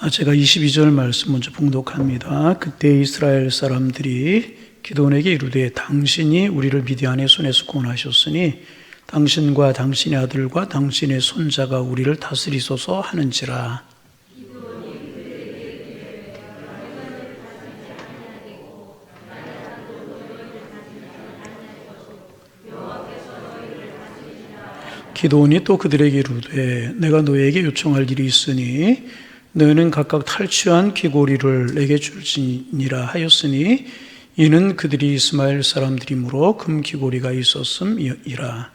제가 22절 말씀 먼저 봉독합니다. 그때 이스라엘 사람들이 기드온에게 이르되 당신이 우리를 미디안의 손에서 구원하셨으니 당신과 당신의 아들과 당신의 손자가 우리를 다스리소서 하는지라. 기드온이 또 그들에게 이르되 내가 너에게 요청할 일이 있으니 너희는 각각 탈취한 귀고리를 내게 줄지니라 하였으니 이는 그들이 이스마엘 사람들이므로 금 귀고리가 있었음이라.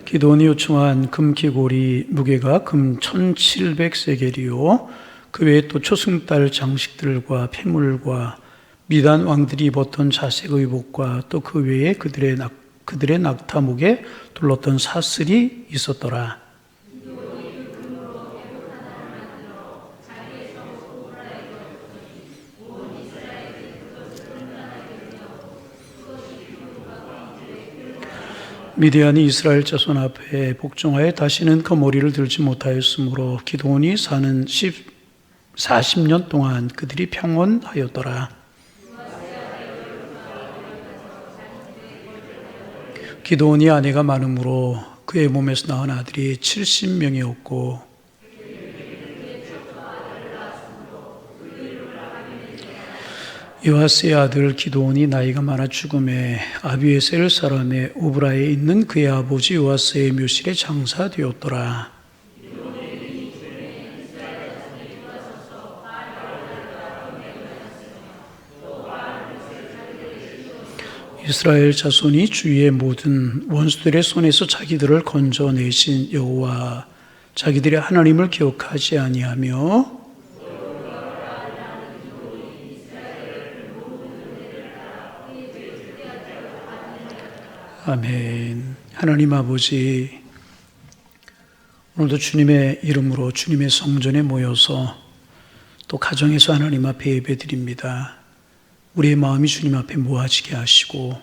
기드온이 요청한 금 귀고리 무게가 금 1700세겔이요 그 외에 또 초승달 장식들과 폐물과 미단 왕들이 입었던 자색 의복과 또 그 외에 그들의 낙타목에 둘렀던 사슬이 있었더라. 미디안이 이스라엘 자손 앞에 복종하여 다시는 그 머리를 들지 못하였으므로 기드온이 사는 40년 동안 그들이 평온하였더라. 기드온이 아내가 많으므로 그의 몸에서 낳은 아들이 70명이었고 요아스의 아들 기드온이 나이가 많아 죽음에 아비에셀 사람의 오브라에 있는 그의 아버지 요아스의 묘실에 장사되었더라. 이스라엘 자손이 주위의 모든 원수들의 손에서 자기들을 건져내신 여호와 자기들의 하나님을 기억하지 아니하며 아멘. 하나님 아버지, 오늘도 주님의 이름으로 주님의 성전에 모여서 또 가정에서 하나님 앞에 예배드립니다. 우리의 마음이 주님 앞에 모아지게 하시고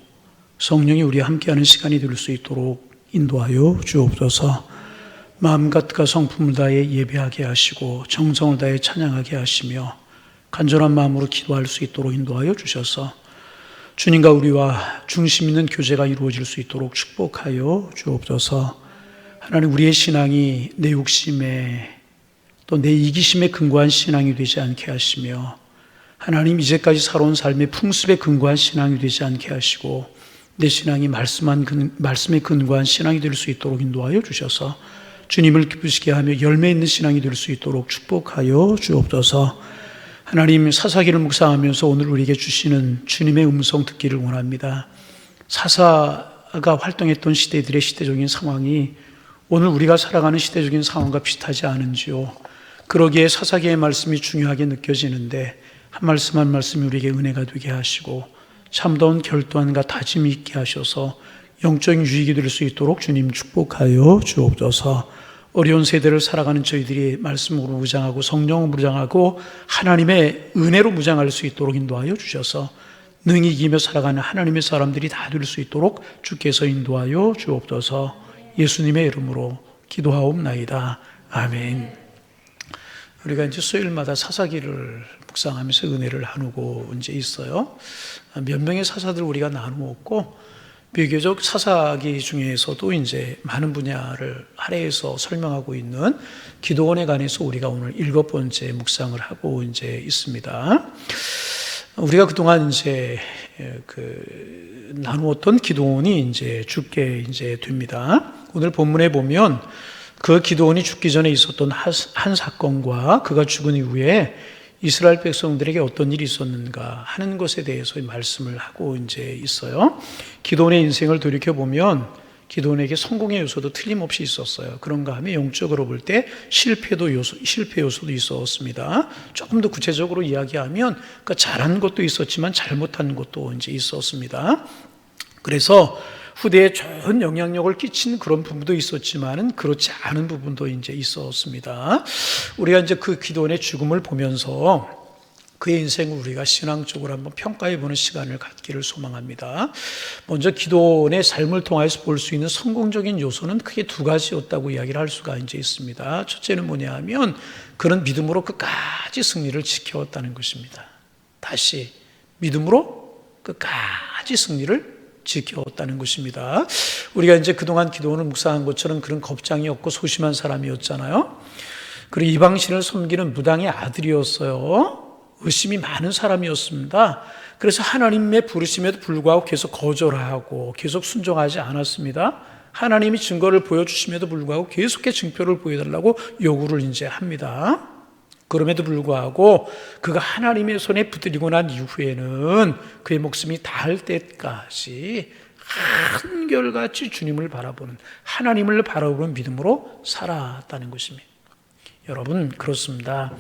성령이 우리와 함께하는 시간이 될 수 있도록 인도하여 주옵소서. 마음과 뜻과 성품을 다해 예배하게 하시고 정성을 다해 찬양하게 하시며 간절한 마음으로 기도할 수 있도록 인도하여 주셔서 주님과 우리와 중심 있는 교제가 이루어질 수 있도록 축복하여 주옵소서. 하나님, 우리의 신앙이 내 욕심에 또 내 이기심에 근거한 신앙이 되지 않게 하시며 하나님, 이제까지 살아온 삶의 풍습에 근거한 신앙이 되지 않게 하시고 내 신앙이 말씀에 근거한 신앙이 될 수 있도록 인도하여 주셔서 주님을 기쁘시게 하며 열매 있는 신앙이 될 수 있도록 축복하여 주옵소서. 하나님, 사사기를 묵상하면서 오늘 우리에게 주시는 주님의 음성 듣기를 원합니다. 사사가 활동했던 시대들의 시대적인 상황이 오늘 우리가 살아가는 시대적인 상황과 비슷하지 않은지요. 그러기에 사사기의 말씀이 중요하게 느껴지는데 한 말씀 한 말씀이 우리에게 은혜가 되게 하시고 참다운 결단과 다짐이 있게 하셔서 영적인 유익이 될 수 있도록 주님 축복하여 주옵소서. 어려운 세대를 살아가는 저희들이 말씀으로 무장하고 성령으로 무장하고 하나님의 은혜로 무장할 수 있도록 인도하여 주셔서 능히 이기며 살아가는 하나님의 사람들이 다 될 수 있도록 주께서 인도하여 주옵소서. 예수님의 이름으로 기도하옵나이다. 아멘. 우리가 이제 수요일마다 사사기를 묵상하면서 은혜를 나누고 이제 있어요. 몇 명의 사사들 우리가 나누었고, 비교적 사사기 중에서도 이제 많은 분야를 할애해서 설명하고 있는 기드온에 관해서 우리가 오늘 7번째 묵상을 하고 이제 있습니다. 우리가 그동안 이제 나누었던 기드온이 이제 죽게 이제 됩니다. 오늘 본문에 보면 그 기드온이 죽기 전에 있었던 한 사건과 그가 죽은 이후에 이스라엘 백성들에게 어떤 일이 있었는가 하는 것에 대해서 말씀을 하고 이제 있어요. 기드온의 인생을 돌이켜보면 기드온에게 성공의 요소도 틀림없이 있었어요. 그런가 하면 영적으로 볼 때 실패 요소도 있었습니다. 조금 더 구체적으로 이야기하면 그러니까 잘한 것도 있었지만 잘못한 것도 이제 있었습니다. 그래서 후대에 좋은 영향력을 끼친 그런 부분도 있었지만은 그렇지 않은 부분도 이제 있었습니다. 우리가 이제 그 기드온의 죽음을 보면서 그의 인생을 우리가 신앙적으로 한번 평가해보는 시간을 갖기를 소망합니다. 먼저 기도원의 삶을 통해서 볼 수 있는 성공적인 요소는 크게 두 가지였다고 이야기를 할 수가 이제 있습니다. 첫째는 뭐냐 하면 그는 믿음으로 끝까지 승리를 지켜왔다는 것입니다. 다시 믿음으로 끝까지 승리를 지켜왔다는 것입니다. 우리가 이제 그동안 기도원을 묵상한 것처럼 그런 겁장이 없고 소심한 사람이었잖아요. 그리고 이방신을 섬기는 무당의 아들이었어요. 의심이 많은 사람이었습니다. 그래서 하나님의 부르심에도 불구하고 계속 거절하고 계속 순종하지 않았습니다. 하나님이 증거를 보여주심에도 불구하고 계속해서 증표를 보여달라고 요구를 이제 합니다. 그럼에도 불구하고 그가 하나님의 손에 붙들리고 난 이후에는 그의 목숨이 닿을 때까지 한결같이 주님을 바라보는, 하나님을 바라보는 믿음으로 살았다는 것입니다. 여러분, 그렇습니다.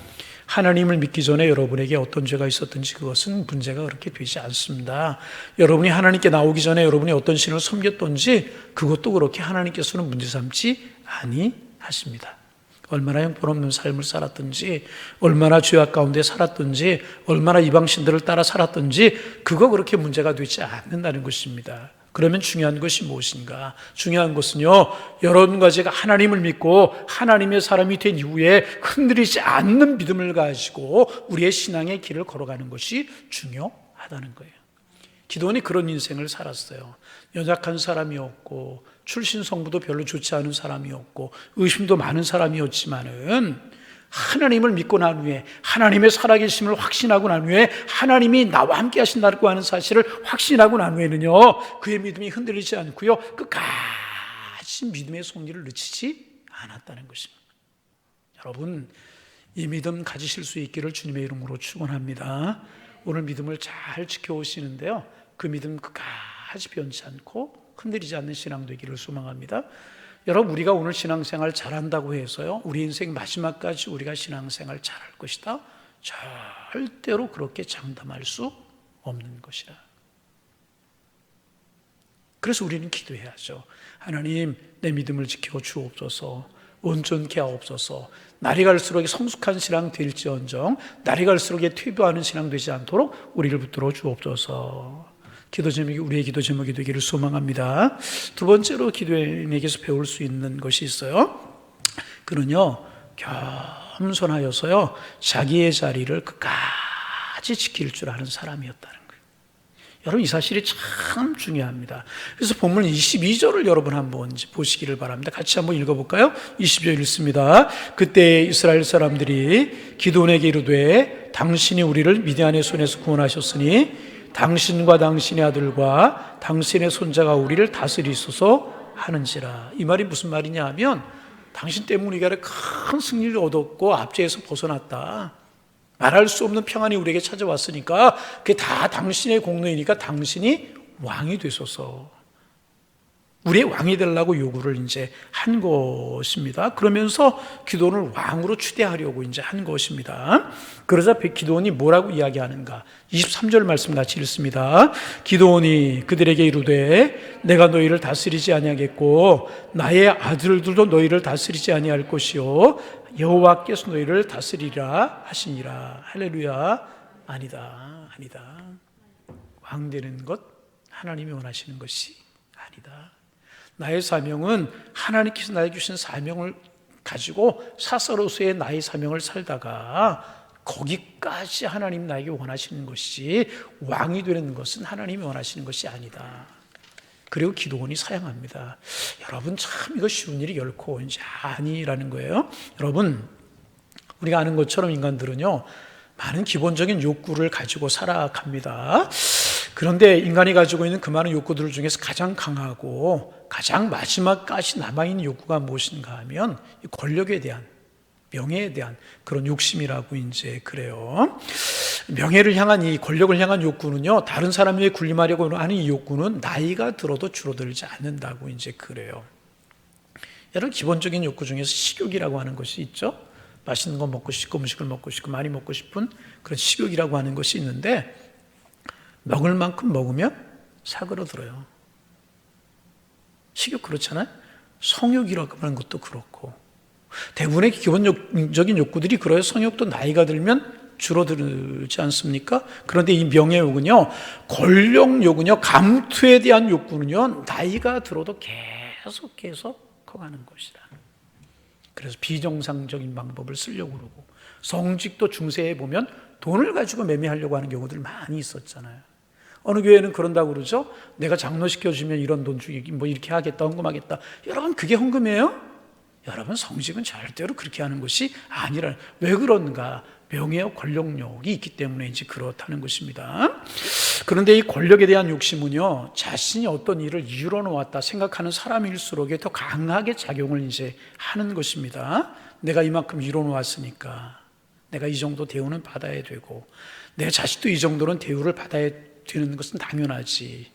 하나님을 믿기 전에 여러분에게 어떤 죄가 있었든지 그것은 문제가 그렇게 되지 않습니다. 여러분이 하나님께 나오기 전에 여러분이 어떤 신을 섬겼든지 그것도 그렇게 하나님께서는 문제 삼지 아니하십니다. 얼마나 형편없는 삶을 살았든지, 얼마나 죄악 가운데 살았든지, 얼마나 이방신들을 따라 살았든지 그거 그렇게 문제가 되지 않는다는 것입니다. 그러면 중요한 것이 무엇인가? 중요한 것은요, 여러분과 제가 하나님을 믿고 하나님의 사람이 된 이후에 흔들리지 않는 믿음을 가지고 우리의 신앙의 길을 걸어가는 것이 중요하다는 거예요. 기도원이 그런 인생을 살았어요. 연약한 사람이었고 출신 성부도 별로 좋지 않은 사람이었고 의심도 많은 사람이었지만은 하나님을 믿고 난 후에, 하나님의 살아계심을 확신하고 난 후에, 하나님이 나와 함께 하신다고 하는 사실을 확신하고 난 후에는요, 그의 믿음이 흔들리지 않고요, 끝까지 믿음의 손길을 놓치지 않았다는 것입니다. 여러분, 이 믿음 가지실 수 있기를 주님의 이름으로 축원합니다. 오늘 믿음을 잘 지켜오시는데요, 그 믿음 끝까지 변치 않고 흔들리지 않는 신앙 되기를 소망합니다. 여러분, 우리가 오늘 신앙생활 잘한다고 해서요, 우리 인생 마지막까지 우리가 신앙생활 잘할 것이다? 절대로 그렇게 장담할 수 없는 것이다. 그래서 우리는 기도해야죠. 하나님, 내 믿음을 지켜 주옵소서, 온전케 하옵소서. 날이 갈수록 성숙한 신앙 될지언정 날이 갈수록 퇴보하는 신앙 되지 않도록 우리를 붙들어 주옵소서. 기도 제목이 우리의 기도 제목이 되기를 소망합니다. 두 번째로 기도인에게서 배울 수 있는 것이 있어요. 그는요, 겸손하여서요, 자기의 자리를 끝까지 지킬 줄 아는 사람이었다는 거예요. 여러분, 이 사실이 참 중요합니다. 그래서 본문 22절을 여러분 한번 보시기를 바랍니다. 같이 한번 읽어볼까요? 20절 읽습니다. 그때 이스라엘 사람들이 기드온에게 이르되 당신이 우리를 미디안의 손에서 구원하셨으니 당신과 당신의 아들과 당신의 손자가 우리를 다스리소서 하는지라. 이 말이 무슨 말이냐 하면 당신 때문에 우리가 큰 승리를 얻었고 압제에서 벗어났다, 말할 수 없는 평안이 우리에게 찾아왔으니까 그게 다 당신의 공로이니까 당신이 왕이 되소서, 우리의 왕이 되려고 요구를 이제 한 것입니다. 그러면서 기드온을 왕으로 추대하려고 이제 한 것입니다. 그러자 기드온이 뭐라고 이야기하는가? 23절 말씀 같이 읽습니다. 기드온이 그들에게 이르되 내가 너희를 다스리지 아니하겠고 나의 아들들도 너희를 다스리지 아니할 것이요 여호와께서 너희를 다스리라 하시니라. 할렐루야. 아니다. 왕 되는 것 하나님이 원하시는 것이 아니다. 나의 사명은 하나님께서 나에게 주신 사명을 가지고 사사로서의 나의 사명을 살다가 거기까지 하나님 나에게 원하시는 것이지, 왕이 되는 것은 하나님이 원하시는 것이 아니다. 그리고 기도원이 사양합니다. 여러분, 참 이거 쉬운 일이 결코 이제 아니라는 거예요. 여러분, 우리가 아는 것처럼 인간들은요, 많은 기본적인 욕구를 가지고 살아갑니다. 그런데 인간이 가지고 있는 그 많은 욕구들 중에서 가장 강하고 가장 마지막까지 남아있는 욕구가 무엇인가 하면 권력에 대한, 명예에 대한 그런 욕심이라고 이제 그래요. 명예를 향한 이 권력을 향한 욕구는요, 다른 사람 위에 군림하려고 하는 이 욕구는 나이가 들어도 줄어들지 않는다고 이제 그래요. 여러분, 기본적인 욕구 중에서 식욕이라고 하는 것이 있죠. 맛있는 거 먹고 싶고 음식을 먹고 싶고 많이 먹고 싶은 그런 식욕이라고 하는 것이 있는데, 먹을 만큼 먹으면 사그러들어요. 식욕 그렇잖아요. 성욕이라고 하는 것도 그렇고 대부분의 기본적인 욕구들이 그래요. 성욕도 나이가 들면 줄어들지 않습니까? 그런데 이 명예욕은요, 권력욕은요, 감투에 대한 욕구는요, 나이가 들어도 계속해서 커가는 것이다. 그래서 비정상적인 방법을 쓰려고 그러고, 성직도 중세에 보면 돈을 가지고 매매하려고 하는 경우들 많이 있었잖아요. 어느 교회는 그런다고 그러죠. 내가 장로시켜주면 이런 돈 주기, 뭐 이렇게 하겠다, 헌금하겠다. 여러분, 그게 헌금이에요? 여러분, 성직은 절대로 그렇게 하는 것이 아니라, 왜 그런가? 명예와 권력욕이 있기 때문에 이제 그렇다는 것입니다. 그런데 이 권력에 대한 욕심은요, 자신이 어떤 일을 이루어 놓았다 생각하는 사람일수록 더 강하게 작용을 이제 하는 것입니다. 내가 이만큼 이루어 놓았으니까 내가 이 정도 대우는 받아야 되고, 내 자식도 이 정도는 대우를 받아야 되는 것은 당연하지.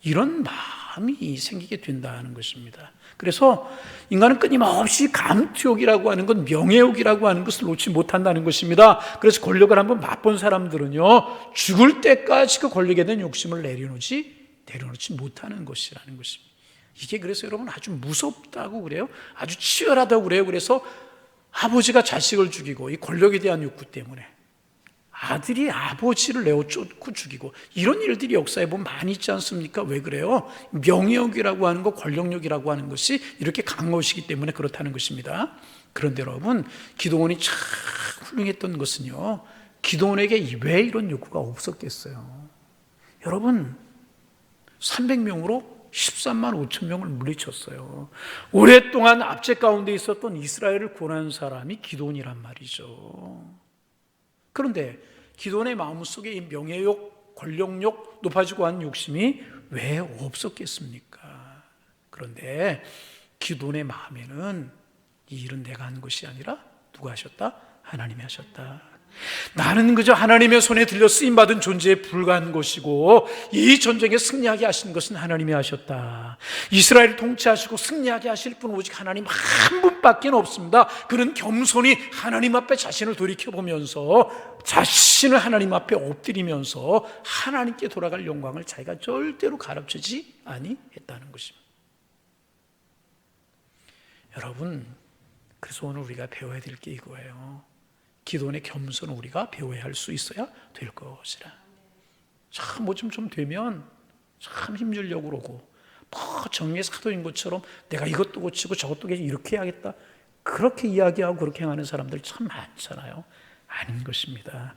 이런 마음이 생기게 된다는 것입니다. 그래서 인간은 끊임없이 감투욕이라고 하는 것, 명예욕이라고 하는 것을 놓지 못한다는 것입니다. 그래서 권력을 한번 맛본 사람들은요, 죽을 때까지 그 권력에 대한 욕심을 내려놓지 못하는 것이라는 것입니다. 이게 그래서 여러분 아주 무섭다고 그래요. 아주 치열하다고 그래요. 그래서 아버지가 자식을 죽이고, 이 권력에 대한 욕구 때문에 아들이 아버지를 내어 쫓고 죽이고, 이런 일들이 역사에 보면 많이 있지 않습니까? 왜 그래요? 명예욕이라고 하는 것, 권력욕이라고 하는 것이 이렇게 강한 것이기 때문에 그렇다는 것입니다. 그런데 여러분, 기도원이 참 훌륭했던 것은요, 기도원에게 왜 이런 욕구가 없었겠어요? 여러분, 300명으로 13만 5천 명을 물리쳤어요. 오랫동안 압제 가운데 있었던 이스라엘을 구원한 사람이 기도원이란 말이죠. 그런데 기도원의 마음속에 이 명예욕, 권력욕, 높아지고 하는 욕심이 왜 없었겠습니까? 그런데 기도원의 마음에는 이 일은 내가 한 것이 아니라 누가 하셨다? 하나님이 하셨다. 나는 그저 하나님의 손에 들려 쓰임받은 존재에 불과한 것이고, 이 전쟁에 승리하게 하신 것은 하나님이 하셨다. 이스라엘을 통치하시고 승리하게 하실 분은 오직 하나님 한 분밖에 없습니다. 그는 겸손히 하나님 앞에 자신을 돌이켜보면서 자신을 하나님 앞에 엎드리면서 하나님께 돌아갈 영광을 자기가 절대로 가로채지 아니했다는 것입니다. 여러분, 그래서 오늘 우리가 배워야 될 게 이거예요. 기도원의 겸손을 우리가 배워야 할 수 있어야 될 것이라. 참 뭐 좀 되면 참 힘주려고 그러고, 뭐 정의의 사도인 것처럼 내가 이것도 고치고 저것도 고치고 이렇게 해야겠다, 그렇게 이야기하고 그렇게 하는 사람들 참 많잖아요. 아닌 것입니다.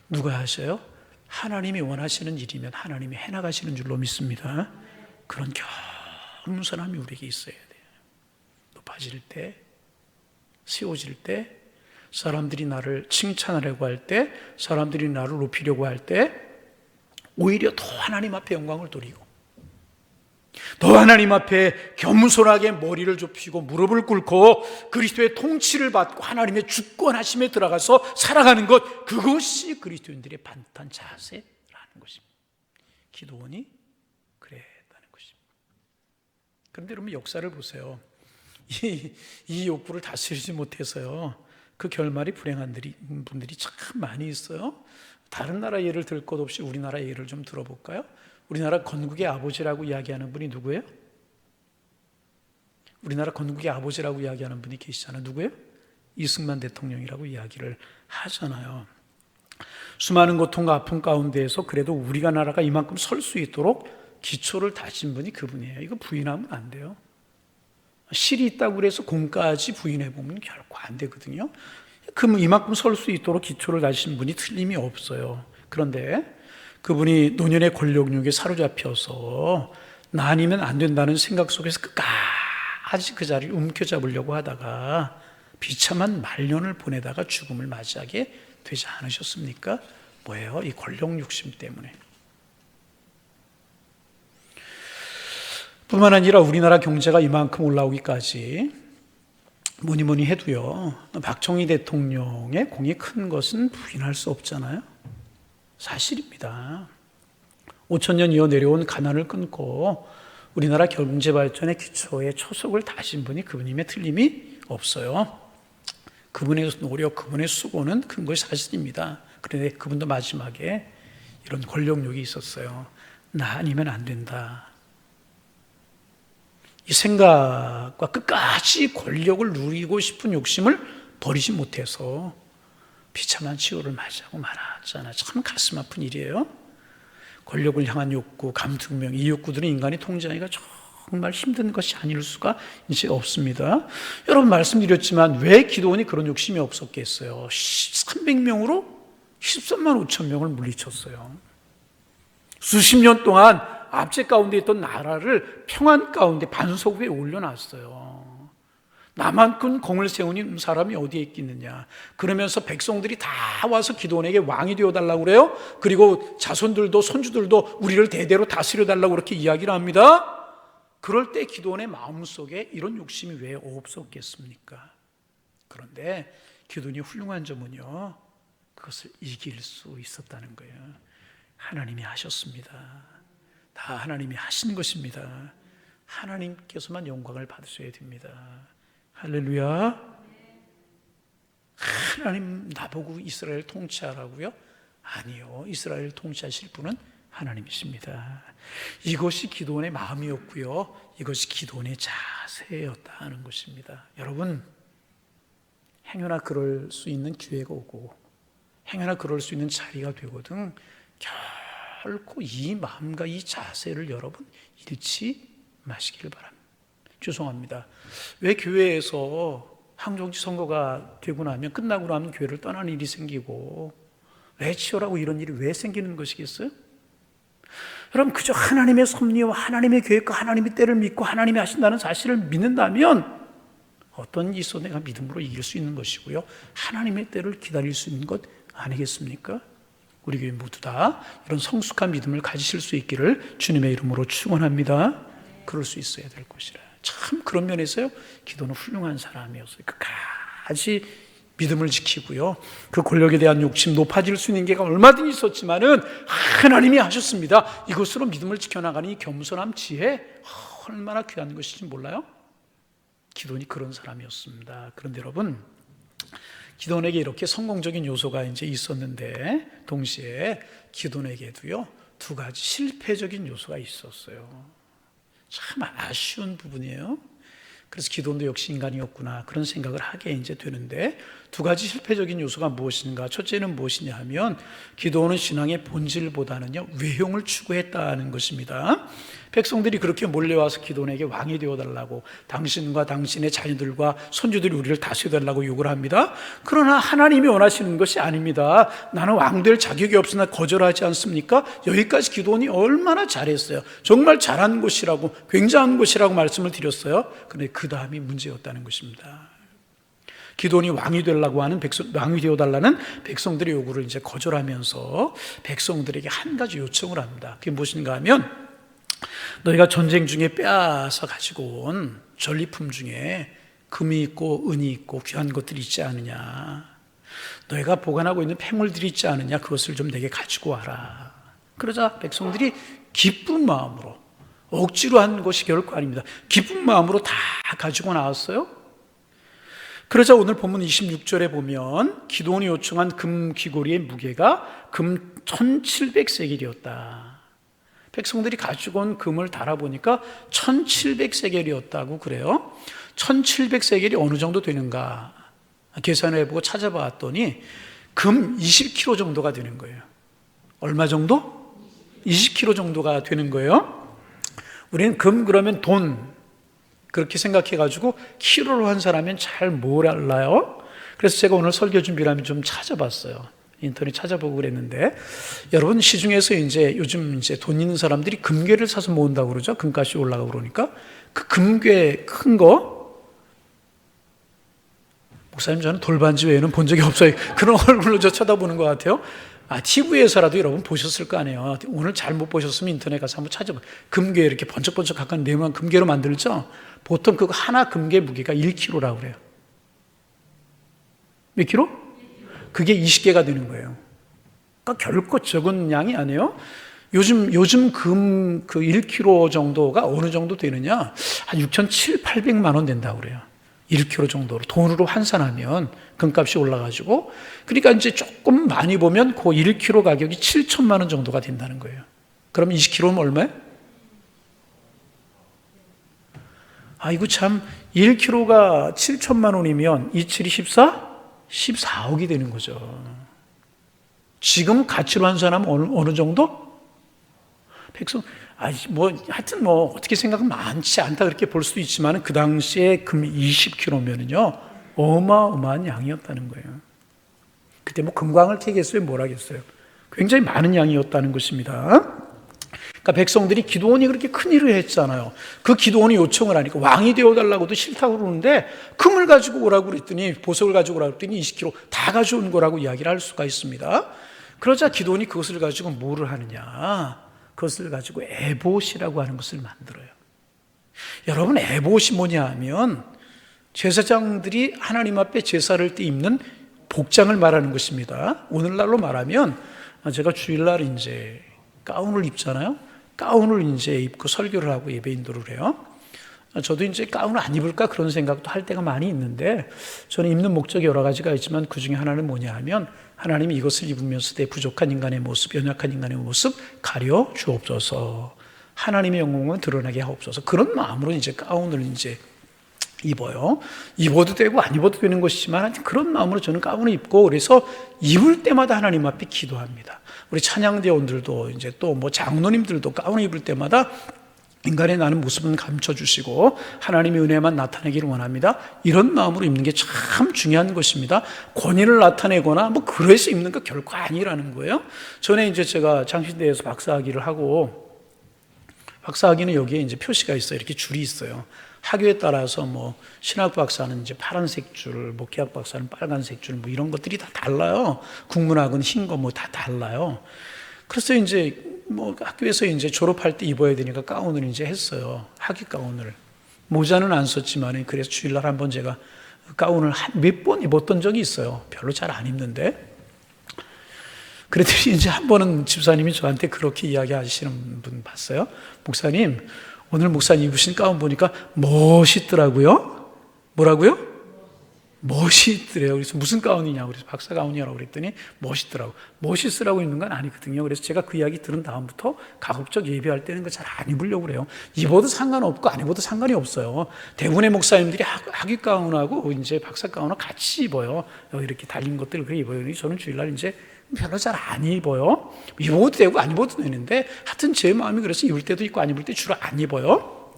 누가 하셔요? 하나님이 원하시는 일이면 하나님이 해나가시는 줄로 믿습니다. 그런 겸손함이 우리에게 있어야 돼요. 높아질 때, 세워질 때, 사람들이 나를 칭찬하려고 할 때, 사람들이 나를 높이려고 할 때, 오히려 더 하나님 앞에 영광을 돌리고, 더 하나님 앞에 겸손하게 머리를 좁히고 무릎을 꿇고 그리스도의 통치를 받고 하나님의 주권하심에 들어가서 살아가는 것, 그것이 그리스도인들의 반듯한 자세라는 것입니다. 기도원이 그랬다는 것입니다. 그런데 여러분, 역사를 보세요. 이 욕구를 다스리지 못해서요, 그 결말이 불행한 분들이 참 많이 있어요. 다른 나라 예를 들 것 없이 우리나라 예를 좀 들어볼까요? 우리나라 건국의 아버지라고 이야기하는 분이 누구예요? 우리나라 건국의 아버지라고 이야기하는 분이 계시잖아요. 누구예요? 이승만 대통령이라고 이야기를 하잖아요. 수많은 고통과 아픔 가운데에서 그래도 우리가 나라가 이만큼 설 수 있도록 기초를 다진 분이 그분이에요. 이거 부인하면 안 돼요. 실이 있다고 그래서 공까지 부인해보면 결코 안 되거든요. 이만큼 설 수 있도록 기초를 다신 분이 틀림이 없어요. 그런데 그분이 노년의 권력욕에 사로잡혀서 나 아니면 안 된다는 생각 속에서 끝까지 그 자리를 움켜잡으려고 하다가 비참한 말년을 보내다가 죽음을 맞이하게 되지 않으셨습니까? 뭐예요? 이 권력 욕심 때문에. 뿐만 아니라 우리나라 경제가 이만큼 올라오기까지 뭐니 해도요, 박정희 대통령의 공이 큰 것은 부인할 수 없잖아요. 사실입니다. 5,000년 이어 내려온 가난을 끊고 우리나라 경제 발전의 기초에 초석을 다신 분이 그분임에 틀림이 없어요. 그분의 노력, 그분의 수고는 큰 것이 사실입니다. 그런데 그분도 마지막에 이런 권력욕이 있었어요. 나 아니면 안 된다. 이 생각과 끝까지 권력을 누리고 싶은 욕심을 버리지 못해서 비참한 치욕을 맞이하고 말았잖아요. 참 가슴 아픈 일이에요. 권력을 향한 욕구, 감투명, 이 욕구들은 인간이 통제하기가 정말 힘든 것이 아닐 수가 이제 없습니다. 여러분 말씀드렸지만 왜 기드온이 그런 욕심이 없었겠어요? 300명으로 13만 5천 명을 물리쳤어요. 수십 년 동안 압제 가운데 있던 나라를 평안 가운데 반석 위에 올려놨어요. 나만큼 공을 세우는 사람이 어디에 있겠느냐. 그러면서 백성들이 다 와서 기드온에게 왕이 되어달라고 그래요. 그리고 자손들도 손주들도 우리를 대대로 다스려달라고 그렇게 이야기를 합니다. 그럴 때 기드온의 마음속에 이런 욕심이 왜 없었겠습니까? 그런데 기드온이 훌륭한 점은요, 그것을 이길 수 있었다는 거예요. 하나님이 하셨습니다. 다 하나님이 하신 것입니다. 하나님께서만 영광을 받으셔야 됩니다. 할렐루야. 하나님 나보고 이스라엘 통치하라고요? 아니요. 이스라엘 통치하실 분은 하나님이십니다. 이것이 기드온의 마음이었고요. 이것이 기드온의 자세였다는 것입니다. 여러분, 행여나 그럴 수 있는 기회가 오고 행여나 그럴 수 있는 자리가 되거든 결코 이 마음과 이 자세를 여러분 잃지 마시길 바랍니다. 죄송합니다. 왜 교회에서 항정지 선거가 되고 나면 끝나고 나면 교회를 떠나는 일이 생기고 왜 치열하고 이런 일이 왜 생기는 것이겠어요? 여러분 그저 하나님의 섭리와 하나님의 계획과 하나님의 때를 믿고 하나님이 하신다는 사실을 믿는다면 어떤 일이 있어도 내가 믿음으로 이길 수 있는 것이고요. 하나님의 때를 기다릴 수 있는 것 아니겠습니까? 우리 교회 모두 다 이런 성숙한 믿음을 가지실 수 있기를 주님의 이름으로 축원합니다. 그럴 수 있어야 될 것이라. 참 그런 면에서요. 기도는 훌륭한 사람이었어요. 끝까지 믿음을 지키고요. 그 권력에 대한 욕심 높아질 수 있는 게가 얼마든지 있었지만은 하나님이 하셨습니다. 이것으로 믿음을 지켜나가는 이 겸손함 지혜 얼마나 귀한 것인지 몰라요? 기도니 그런 사람이었습니다. 그런데 여러분 기도원에게 이렇게 성공적인 요소가 이제 있었는데 동시에 기도원에게도요 2가지 실패적인 요소가 있었어요. 참 아쉬운 부분이에요. 그래서 기도원도 역시 인간이었구나 그런 생각을 하게 이제 되는데 2가지 실패적인 요소가 무엇인가? 첫째는 무엇이냐 하면 기도원은 신앙의 본질보다는요 외형을 추구했다는 것입니다. 백성들이 그렇게 몰려와서 기도원에게 왕이 되어달라고 당신과 당신의 자녀들과 손주들이 우리를 다스려달라고 요구를 합니다. 그러나 하나님이 원하시는 것이 아닙니다. 나는 왕 될 자격이 없으나 거절하지 않습니까? 여기까지 기도원이 얼마나 잘했어요. 정말 잘한 것이라고 굉장한 것이라고 말씀을 드렸어요. 그런데 그 다음이 문제였다는 것입니다. 기도원이 왕이 되려고 하는 왕이 되어달라는 백성들의 요구를 이제 거절하면서 백성들에게 한 가지 요청을 합니다. 그게 무엇인가 하면 너희가 전쟁 중에 빼앗아 가지고 온 전리품 중에 금이 있고 은이 있고 귀한 것들이 있지 않느냐, 너희가 보관하고 있는 폐물들이 있지 않느냐, 그것을 좀 내게 가지고 와라. 그러자 백성들이 기쁜 마음으로, 억지로 한 것이 결코 아닙니다. 기쁜 마음으로 다 가지고 나왔어요. 그러자 오늘 본문 26절에 보면 기드온이 요청한 금 귀고리의 무게가 금 1700세겔이었다. 백성들이 가지고 온 금을 달아보니까 1700세겔이었다고 그래요. 1700세겔이 어느 정도 되는가 계산해보고 찾아봤더니 금 20kg 정도가 되는 거예요. 얼마 정도? 20kg 정도가 되는 거예요. 우리는 금 그러면 돈 그렇게 생각해가지고 키로로 한 사람은 잘 몰라요. 그래서 제가 오늘 설교 준비를 하면 좀 찾아봤어요. 인터넷 찾아보고 그랬는데 여러분 시중에서 이제 요즘 이제 돈 있는 사람들이 금괴를 사서 모은다고 그러죠. 금값이 올라가고 그러니까 그 금괴 큰 거 목사님 저는 돌반지 외에는 본 적이 없어요. 그런 얼굴로 저 쳐다보는 것 같아요. TV에서라도 여러분 보셨을 거 아니에요. 오늘 잘 못 보셨으면 인터넷 가서 한번 찾아봐. 금괴 이렇게 번쩍번쩍 가까운 네모난 금괴로 만들죠. 보통 그거 하나 금괴 무게가 1kg라고 그래요. 몇 킬로? 그게 20개가 되는 거예요. 그러니까 결코 적은 양이 아니에요. 요즘 금 그 1kg 정도가 어느 정도 되느냐? 한 6,700~800만 원 된다고 그래요. 1kg 정도로 돈으로 환산하면 금값이 올라가지고 그러니까 이제 조금 많이 보면 그 1kg 가격이 7천만 원 정도가 된다는 거예요. 그럼 20kg면 얼마예요? 이거 참 1kg가 7천만 원이면 27이 14? 14억이 되는 거죠. 지금 가치로 환산하면 어느 정도? 백성, 하여튼 어떻게 생각하면 많지 않다 그렇게 볼 수도 있지만 그 당시에 금 20kg면은요, 어마어마한 양이었다는 거예요. 그때 금광을 캐겠어요? 뭘 하겠어요? 굉장히 많은 양이었다는 것입니다. 그러니까 백성들이 기드온이 그렇게 큰 일을 했잖아요. 그 기드온이 요청을 하니까 왕이 되어달라고도 싫다고 그러는데 금을 가지고 오라고 그랬더니, 보석을 가지고 오라고 그랬더니 20kg 다 가져온 거라고 이야기를 할 수가 있습니다. 그러자 기드온이 그것을 가지고 뭐를 하느냐? 그것을 가지고 에봇이라고 하는 것을 만들어요. 여러분, 에봇이 뭐냐 하면 제사장들이 하나님 앞에 제사를 할 때 입는 복장을 말하는 것입니다. 오늘날로 말하면 제가 주일날 이제 가운을 입잖아요. 가운을 이제 입고 설교를 하고 예배 인도를 해요. 저도 이제 가운을 안 입을까 그런 생각도 할 때가 많이 있는데, 저는 입는 목적이 여러 가지가 있지만 그 중에 하나는 뭐냐 하면 하나님이 이것을 입으면서 내 부족한 인간의 모습, 연약한 인간의 모습 가려 주옵소서, 하나님의 영광을 드러나게 하옵소서, 그런 마음으로 이제 가운을 이제 입어요. 입어도 되고 안 입어도 되는 것이지만 그런 마음으로 저는 가운을 입고, 그래서 입을 때마다 하나님 앞에 기도합니다. 우리 찬양대원들도 이제 또 장로님들도 가운을 입을 때마다 인간의 나는 모습은 감춰주시고 하나님의 은혜만 나타내기를 원합니다. 이런 마음으로 입는 게 참 중요한 것입니다. 권위를 나타내거나 그래서 입는 거 결코 아니라는 거예요. 전에 이제 제가 장신대에서 박사학위를 하고, 박사학위는 여기에 이제 표시가 있어요. 이렇게 줄이 있어요. 학교에 따라서 신학 박사는 이제 파란색 줄, 목회학 박사는 빨간색 줄, 이런 것들이 다 달라요. 국문학은 흰 거 다 달라요. 그래서 이제 학교에서 이제 졸업할 때 입어야 되니까 가운을 이제 했어요. 학위 가운을. 모자는 안 썼지만 그래서 주일날 한번 제가 가운을 몇 번 입었던 적이 있어요. 별로 잘 안 입는데. 그랬더니 이제 한 번은 집사님이 저한테 그렇게 이야기하시는 분 봤어요. 목사님, 오늘 목사님 입으신 가운 보니까 멋있더라고요. 뭐라고요? 멋있더래요. 그래서 무슨 가운이냐고, 그래서 박사 가운이라고 그랬더니 멋있더라고. 멋있으라고 입는 건 아니거든요. 그래서 제가 그 이야기 들은 다음부터 가급적 예배할 때는 잘 안 입으려고 그래요. 입어도 상관없고 안 입어도 상관이 없어요. 대부분의 목사님들이 학위 가운하고 이제 박사 가운을 같이 입어요. 이렇게 달린 것들을 그렇게 입어요. 저는 주일날 이제 별로 잘 안 입어요. 입어도 되고 안 입어도 되는데, 하여튼 제 마음이 그래서 입을 때도 있고 안 입을 때 주로 안 입어요.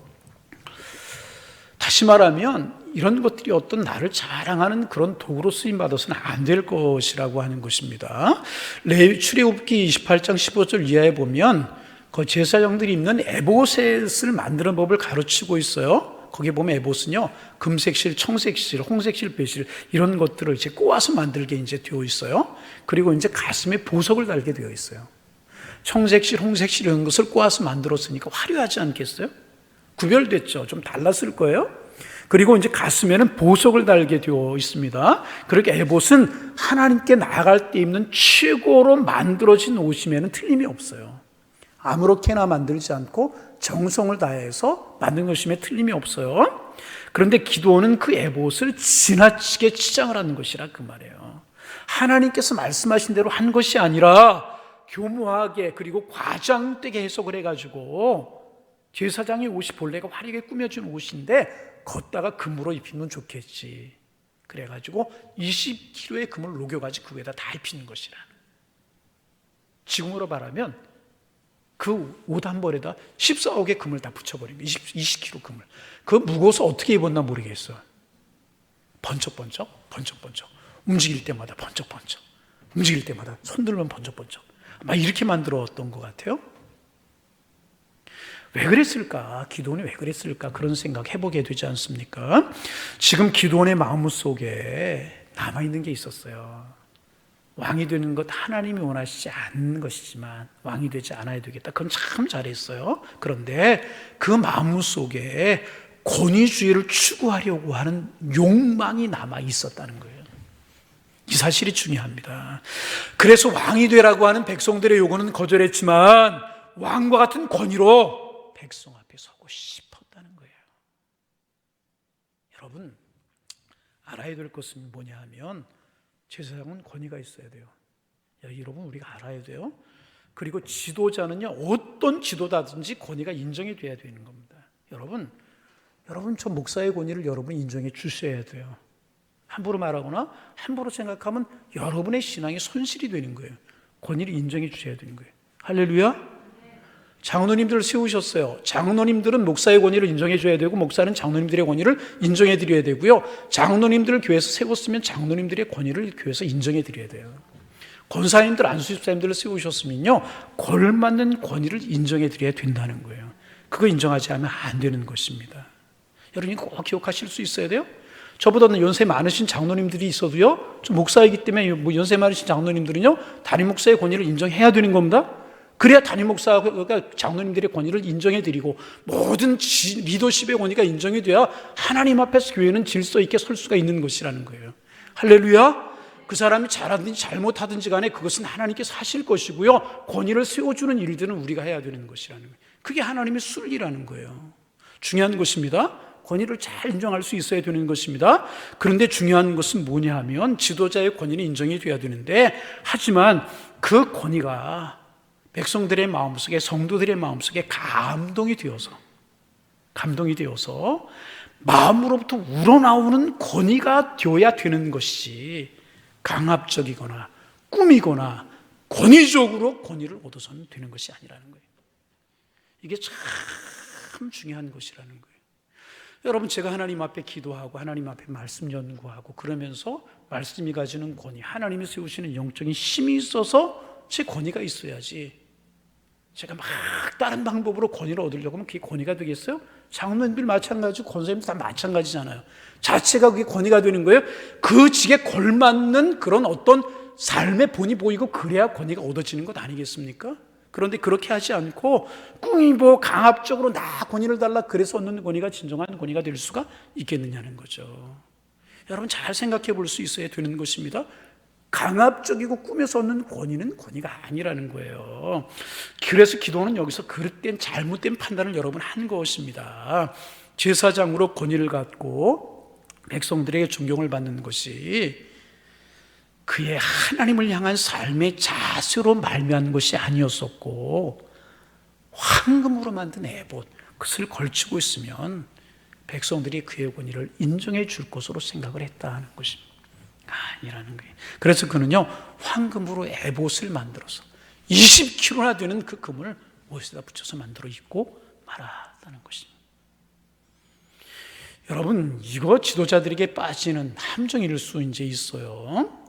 다시 말하면 이런 것들이 어떤 나를 자랑하는 그런 도구로 쓰임받아서는 안 될 것이라고 하는 것입니다. 출애굽기 28장 15절 이하에 보면 그 제사장들이 입는 에봇을 만드는 법을 가르치고 있어요. 거기에 보면 에봇은요, 금색실, 청색실, 홍색실, 배실 이런 것들을 이제 꼬아서 만들게 이제 되어 있어요. 그리고 이제 가슴에 보석을 달게 되어 있어요. 청색실, 홍색실 이런 것을 꼬아서 만들었으니까 화려하지 않겠어요? 구별됐죠. 좀 달랐을 거예요. 그리고 이제 가슴에는 보석을 달게 되어 있습니다. 그렇게 에봇은 하나님께 나아갈 때 입는 최고로 만들어진 옷임에는 틀림이 없어요. 아무렇게나 만들지 않고 정성을 다해서 만든 것임에 틀림이 없어요. 그런데 기도는 그 에봇을 지나치게 치장을 하는 것이라 그 말이에요. 하나님께서 말씀하신 대로 한 것이 아니라 교묘하게 그리고 과장되게 해석을 해가지고, 제사장의 옷이 본래가 화려하게 꾸며진 옷인데 걷다가 금으로 입히면 좋겠지, 그래가지고 20kg의 금을 녹여가지고 그 위에다 다 입히는 것이라. 지금으로 말하면 그 옷 한 벌에다 14억의 금을 다 붙여버립니다. 20kg 금을. 그거 무거워서 어떻게 입었나 모르겠어. 번쩍번쩍 번쩍번쩍 움직일 때마다 번쩍번쩍, 움직일 때마다 손 들면 번쩍번쩍, 막 이렇게 만들었던 것 같아요. 왜 그랬을까? 기드온이 왜 그랬을까? 그런 생각 해보게 되지 않습니까? 지금 기드온의 마음속에 남아있는 게 있었어요. 왕이 되는 것 하나님이 원하시지 않는 것이지만 왕이 되지 않아야 되겠다. 그건 참 잘했어요. 그런데 그 마음속에 권위주의를 추구하려고 하는 욕망이 남아 있었다는 거예요. 이 사실이 중요합니다. 그래서 왕이 되라고 하는 백성들의 요구는 거절했지만 왕과 같은 권위로 백성 앞에 서고 싶었다는 거예요. 여러분, 알아야 될 것은 뭐냐 하면 제사장은 권위가 있어야 돼요. 여러분, 우리가 알아야 돼요. 그리고 지도자는요, 어떤 지도자든지 권위가 인정이 돼야 되는 겁니다. 여러분 저 목사의 권위를 여러분이 인정해 주셔야 돼요. 함부로 말하거나 함부로 생각하면 여러분의 신앙이 손실이 되는 거예요. 권위를 인정해 주셔야 되는 거예요. 할렐루야. 장로님들을 세우셨어요. 장로님들은 목사의 권위를 인정해 줘야 되고, 목사는 장로님들의 권위를 인정해 드려야 되고요. 장로님들을 교회에서 세웠으면 장로님들의 권위를 교회에서 인정해 드려야 돼요. 권사님들, 안수집사님들을 세우셨으면요, 걸맞는 권위를 인정해 드려야 된다는 거예요. 그거 인정하지 않으면 안 되는 것입니다. 여러분이 꼭 기억하실 수 있어야 돼요. 저보다는 연세 많으신 장로님들이 있어도요, 저 목사이기 때문에 뭐 연세 많으신 장로님들은요, 담임 목사의 권위를 인정해야 되는 겁니다. 그래야 담임 목사가 장로님들의 권위를 인정해드리고, 모든 리더십의 권위가 인정이 돼야 하나님 앞에서 교회는 질서 있게 설 수가 있는 것이라는 거예요. 할렐루야. 그 사람이 잘하든지 잘못하든지 간에 그것은 하나님께서 하실 것이고요, 권위를 세워주는 일들은 우리가 해야 되는 것이라는 거예요. 그게 하나님의 순리라는 거예요. 중요한 것입니다. 권위를 잘 인정할 수 있어야 되는 것입니다. 그런데 중요한 것은 뭐냐 하면, 지도자의 권위는 인정이 돼야 되는데, 하지만 그 권위가 백성들의 마음속에, 성도들의 마음속에 감동이 되어서 마음으로부터 우러나오는 권위가 되어야 되는 것이 강압적이거나 꾸미거나 권위적으로 권위를 얻어서는 되는 것이 아니라는 거예요. 이게 참 중요한 것이라는 거예요. 여러분, 제가 하나님 앞에 기도하고 하나님 앞에 말씀 연구하고 그러면서 말씀이 가지는 권위, 하나님이 세우시는 영적인 힘이 있어서 제 권위가 있어야지, 제가 막 다른 방법으로 권위를 얻으려고 하면 그게 권위가 되겠어요? 장로님들 마찬가지고 권사님들 다 마찬가지잖아요. 자체가 그게 권위가 되는 거예요. 그 직에 걸맞는 그런 어떤 삶의 본이 보이고, 그래야 권위가 얻어지는 것 아니겠습니까? 그런데 그렇게 하지 않고 꾸미고 강압적으로 나 권위를 달라 그래서 얻는 권위가 진정한 권위가 될 수가 있겠느냐는 거죠. 여러분, 잘 생각해 볼 수 있어야 되는 것입니다. 강압적이고 꾸며서 얻는 권위는 권위가 아니라는 거예요. 그래서 기도는 여기서 그릇된 잘못된 판단을 여러분 한 것입니다. 제사장으로 권위를 갖고 백성들에게 존경을 받는 것이 그의 하나님을 향한 삶의 자세로 말미암은 것이 아니었었고, 황금으로 만든 에봇, 그것을 걸치고 있으면 백성들이 그의 권위를 인정해 줄 것으로 생각을 했다는 것입니다. 아니라는 거예요. 그래서 그는요, 황금으로 에봇을 만들어서 20kg나 되는 그 금을 옷에다 붙여서 만들어 입고 말았다는 것입니다. 여러분, 이거 지도자들에게 빠지는 함정일 수 이제 있어요.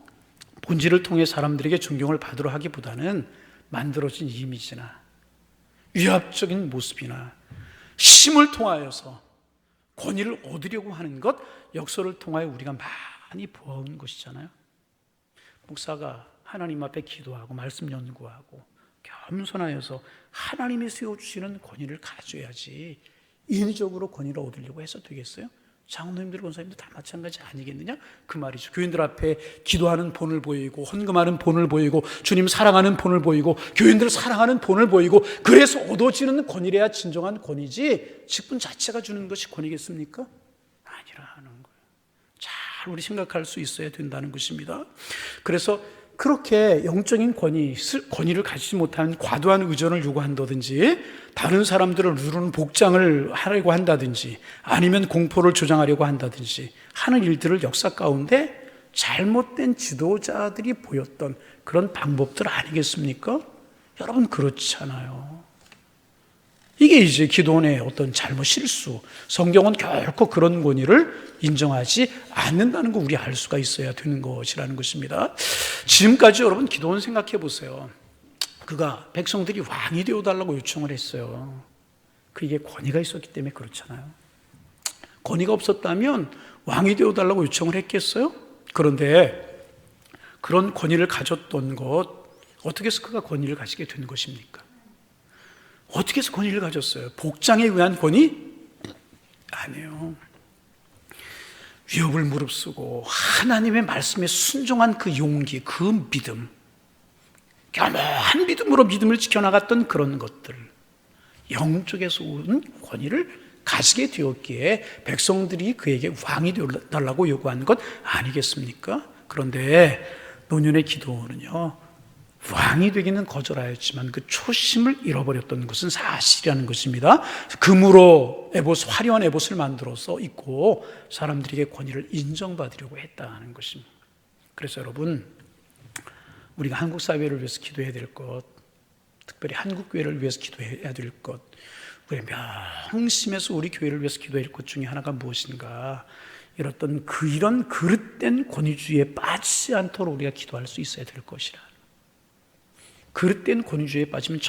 본질을 통해 사람들에게 존경을 받으려 하기보다는 만들어진 이미지나 위압적인 모습이나 힘을 통하여서 권위를 얻으려고 하는 것, 역사를 통하여 우리가 많이 보아온 것이잖아요. 목사가 하나님 앞에 기도하고 말씀 연구하고 겸손하여서 하나님이 세워주시는 권위를 가져야지 인위적으로 권위를 얻으려고 해서 되겠어요? 장로님들, 권사님들 다 마찬가지 아니겠느냐? 그 말이죠. 교인들 앞에 기도하는 본을 보이고, 헌금하는 본을 보이고, 주님 사랑하는 본을 보이고, 교인들을 사랑하는 본을 보이고, 그래서 얻어지는 권위래야 진정한 권위지, 직분 자체가 주는 것이 권위겠습니까? 아니라는 거예요. 잘 우리 생각할 수 있어야 된다는 것입니다. 그래서 그렇게 영적인 권위를 가지지 못한 과도한 의존을 요구한다든지, 다른 사람들을 누르는 복장을 하려고 한다든지, 아니면 공포를 조장하려고 한다든지 하는 일들을 역사 가운데 잘못된 지도자들이 보였던 그런 방법들 아니겠습니까? 여러분, 그렇잖아요. 이게 이제 기도원의 어떤 잘못 실수, 성경은 결코 그런 권위를 인정하지 않는다는 거 우리 알 수가 있어야 되는 것이라는 것입니다. 지금까지 여러분 기도원 생각해 보세요. 그가 백성들이 왕이 되어달라고 요청을 했어요. 그게 권위가 있었기 때문에 그렇잖아요. 권위가 없었다면 왕이 되어달라고 요청을 했겠어요? 그런데 그런 권위를 가졌던 것, 어떻게 해서 그가 권위를 가지게 된 것입니까? 어떻게 해서 권위를 가졌어요? 복장에 의한 권위? 아니에요. 위협을 무릅쓰고 하나님의 말씀에 순종한 그 용기, 그 믿음, 겸허한 믿음으로 믿음을 지켜나갔던 그런 것들, 영적에서 온 권위를 가지게 되었기에 백성들이 그에게 왕이 되어달라고 요구한 것 아니겠습니까? 그런데 노년의 기도원은요, 왕이 되기는 거절하였지만 그 초심을 잃어버렸던 것은 사실이라는 것입니다. 금으로 화려한 에봇을 만들어서 입고 사람들에게 권위를 인정받으려고 했다는 것입니다. 그래서 여러분, 우리가 한국 사회를 위해서 기도해야 될 것, 특별히 한국 교회를 위해서 기도해야 될 것, 우리가 명심해서 우리 교회를 위해서 기도해야 될 것 중에 하나가 무엇인가? 이런 그릇된 권위주의에 빠지지 않도록 우리가 기도할 수 있어야 될 것이라. 그릇된 권위주의에 빠지면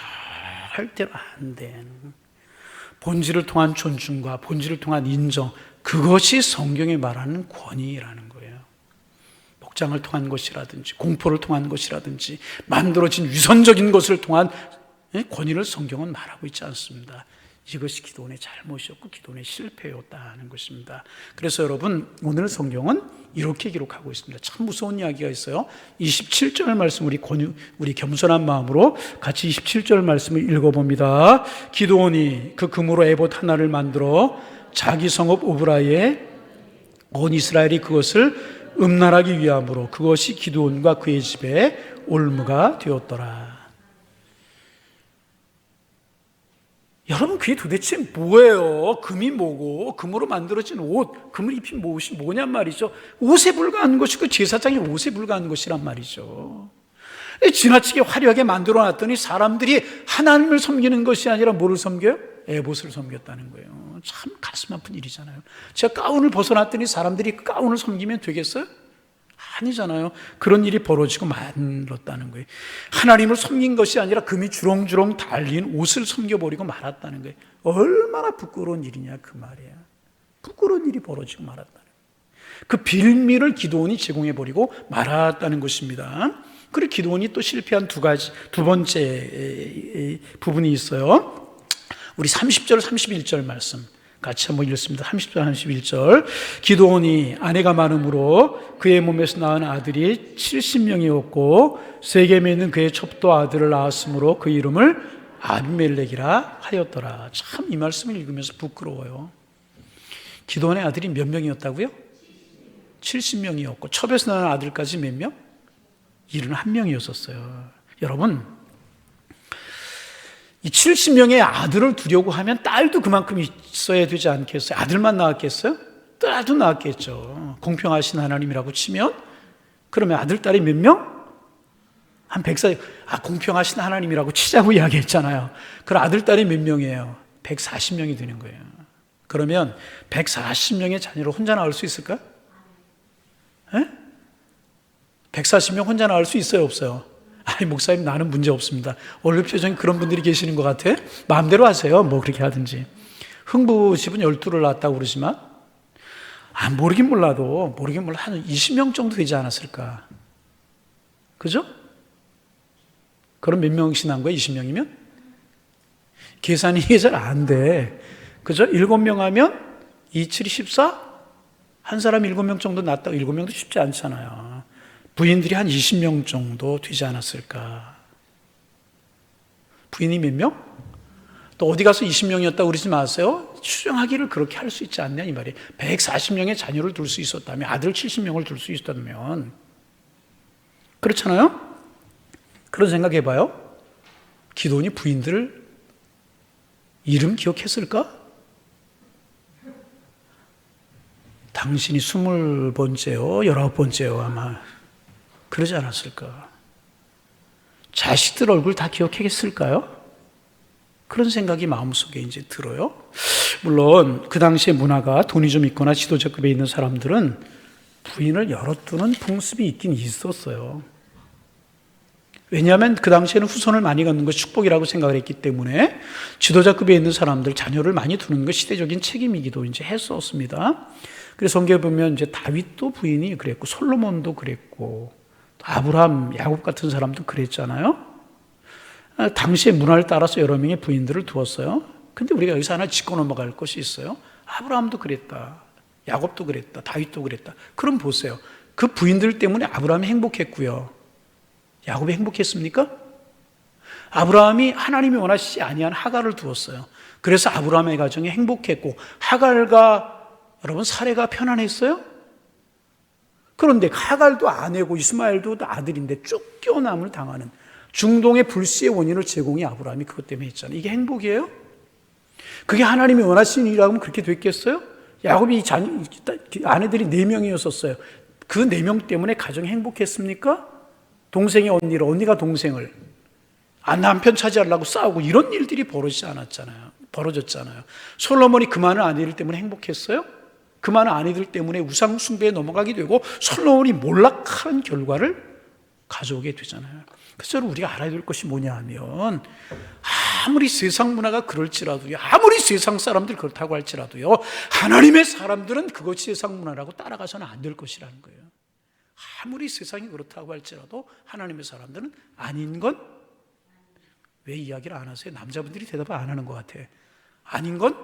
절대로 안 되는, 본질을 통한 존중과 본질을 통한 인정, 그것이 성경이 말하는 권위라는 거예요. 복장을 통한 것이라든지 공포를 통한 것이라든지 만들어진 위선적인 것을 통한 권위를 성경은 말하고 있지 않습니다. 이것이 기도원의 잘못이었고 기도원의 실패였다는 것입니다. 그래서 여러분, 오늘 성경은 이렇게 기록하고 있습니다. 참 무서운 이야기가 있어요. 27절 말씀, 우리 겸손한 마음으로 같이 27절 말씀을 읽어봅니다. 기도원이 그 금으로 에봇 하나를 만들어 자기 성읍 오브라에 온 이스라엘이 그것을 음란하기 위함으로 그것이 기드온과 그의 집에 올무가 되었더라. 여러분, 그게 도대체 뭐예요? 금이 뭐고 금으로 만들어진 옷, 금을 입힌 옷이 뭐냔 말이죠. 옷에 불과한 것이고 제사장이 옷에 불과한 것이란 말이죠. 지나치게 화려하게 만들어놨더니 사람들이 하나님을 섬기는 것이 아니라 뭐를 섬겨요? 에봇을 섬겼다는 거예요. 참 가슴 아픈 일이잖아요. 제가 가운을 벗어났더니 사람들이 그 가운을 섬기면 되겠어요? 아니잖아요. 그런 일이 벌어지고 말았다는 거예요. 하나님을 섬긴 것이 아니라 금이 주렁주렁 달린 옷을 섬겨버리고 말았다는 거예요. 얼마나 부끄러운 일이냐 그 말이야. 부끄러운 일이 벌어지고 말았다는 거예요. 그 빌미를 기드온이 제공해버리고 말았다는 것입니다. 그리고 기드온이 또 실패한 두 번째 부분이 있어요. 우리 30절 31절 말씀 같이 한번 읽습니다. 30절 31절. 기드온이 아내가 많음으로 그의 몸에서 낳은 아들이 70명이었고 세겜에 있는 그의 첩도 아들을 낳았으므로 그 이름을 아비멜렉이라 하였더라. 참 이 말씀을 읽으면서 부끄러워요. 기드온의 아들이 몇 명이었다고요? 70명이었고 첩에서 낳은 아들까지 몇 명? 71명이었어요. 여러분, 이 70명의 아들을 두려고 하면 딸도 그만큼 있어야 되지 않겠어요? 아들만 낳았겠어요? 딸도 낳았겠죠. 공평하신 하나님이라고 치면, 그러면 아들, 딸이 몇 명? 한 140, 공평하신 하나님이라고 치자고 이야기했잖아요. 그럼 아들, 딸이 몇 명이에요? 140명이 되는 거예요. 그러면 140명의 자녀를 혼자 낳을 수 있을까요? 140명 혼자 낳을 수 있어요, 없어요? 목사님, 나는 문제 없습니다. 얼굴 표정이 그런 분들이 계시는 것 같아? 마음대로 하세요. 뭐 그렇게 하든지. 흥부 집은 12를 낳았다고 그러지만, 모르긴 몰라도 한 20명 정도 되지 않았을까? 그죠? 그럼 몇 명씩 낳은 거야, 20명이면? 계산이 잘 안 돼. 그죠? 7명 하면 2, 7, 14? 한 사람 7명 정도 낳았다고 7명도 쉽지 않잖아요. 부인들이 한 20명 정도 되지 않았을까? 부인이 몇 명? 또 어디 가서 20명이었다고 그러지 마세요. 추정하기를 그렇게 할 수 있지 않냐 이 말이에요. 140명의 자녀를 둘 수 있었다면, 아들 70명을 둘 수 있었다면, 그렇잖아요? 그런 생각해봐요. 기드온이 부인들 이름 기억했을까? 당신이 20번째요, 19번째요 아마. 그러지 않았을까? 자식들 얼굴 다 기억하겠을까요? 그런 생각이 마음속에 이제 들어요. 물론 그 당시의 문화가 돈이 좀 있거나 지도자급에 있는 사람들은 부인을 여러 두는 풍습이 있긴 있었어요. 왜냐하면 그 당시에는 후손을 많이 갖는 것이 축복이라고 생각을 했기 때문에 지도자급에 있는 사람들 자녀를 많이 두는 것이 시대적인 책임이기도 이제 했었습니다. 그래서 성경에 보면 이제 다윗도 부인이 그랬고 솔로몬도 그랬고 아브라함, 야곱 같은 사람도 그랬잖아요. 당시의 문화를 따라서 여러 명의 부인들을 두었어요. 근데 우리가 여기서 하나 짚고 넘어갈 것이 있어요. 아브라함도 그랬다. 야곱도 그랬다. 다윗도 그랬다. 그럼 보세요. 그 부인들 때문에 아브라함이 행복했고요. 야곱이 행복했습니까? 아브라함이 하나님이 원하시지 아니한 하갈을 두었어요. 그래서 아브라함의 가정이 행복했고 하갈과 여러분 사레가 편안했어요? 그런데 하갈도 아내고 이스마엘도 아들인데 쫓겨남을 당하는 중동의 불씨의 원인을 제공이 아브라함이 그것 때문에 했잖아요. 이게 행복이에요? 그게 하나님이 원하시는 일이라고 하면 그렇게 됐겠어요? 야곱이 아내들이 4명이었었어요. 그 4명 때문에 가정이 행복했습니까? 동생이 언니를, 언니가 동생을, 남편 차지하려고 싸우고 이런 일들이 벌어졌잖아요. 솔로몬이 그 많은 아내들 때문에 행복했어요? 그 많은 아내들 때문에 우상 숭배에 넘어가게 되고 솔로몬이 몰락하는 결과를 가져오게 되잖아요. 그래서 우리가 알아야 될 것이 뭐냐 하면, 아무리 세상 문화가 그럴지라도요, 아무리 세상 사람들 그렇다고 할지라도요, 하나님의 사람들은 그것이 세상 문화라고 따라가서는 안 될 것이라는 거예요. 아무리 세상이 그렇다고 할지라도 하나님의 사람들은 아닌 건, 왜 이야기를 안 하세요? 남자분들이 대답을 안 하는 것 같아. 아닌 건